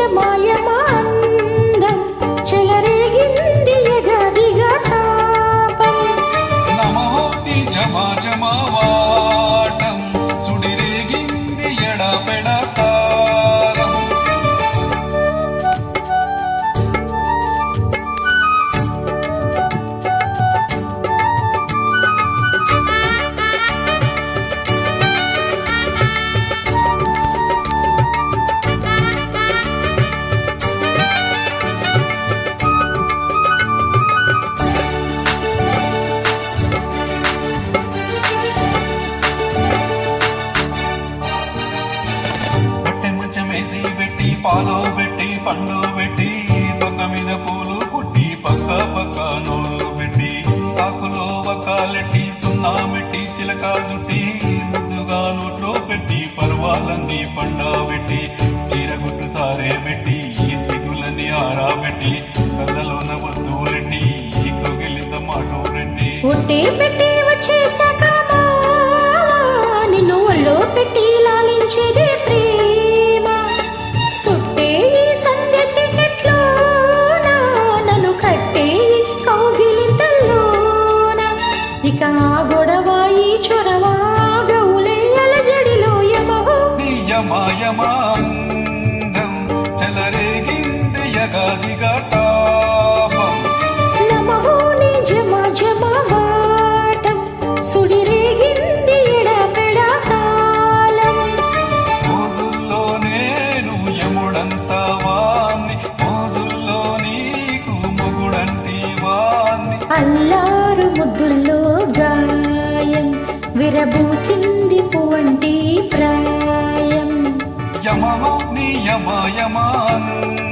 యమయమాందం చెలరేగింది ఎగదిగా తాపం నమో నీ జమాజమావాటం సుడిరేగింది ఎడపెడతారం పెట్టి పాలు పెట్టి పండు పెట్టి పక్క మీద పూలు పుట్టి పక్క పక్క నోళ్ళు పెట్టి ఆకులో వకాలెట్టి సున్నా పెట్టి చిలక చుట్టి ముద్దుగా నోట్లో పెట్టి పర్వాలన్నీ పండబెట్టి చీరగుట్టు సారే పెట్టి సిగులని ఆరాబెట్టి కళ్ళలోన వద్దులెట్టి కోగిలింత మాటో రెట్టి పెట్టి వచ్చేసాక నిన్ను ఒళ్ళో పెట్టి లాలించేదే ప్రేమ సుట్టే సందేశకెట్లోన నన్ను కట్టే కౌగిలింతల్లోన ఇక గొడవాయి చొరవా గౌలే అలజడిలో యమయమాందం చెలరేగింది యగదిగా తాపం నమో నీ జమాజమావాటం సుడిరేగింది ఎడపెడతాళం మోజుల్లో నేను యముడంత వాణ్ణి మోజుల్లో నీకు మొగుడంటి వాణ్ణి అల్లారు ముద్దుల్లో గాయం విరబూసింది పువ్వంటి ప్రాయం యమహో నీ యమయమాందం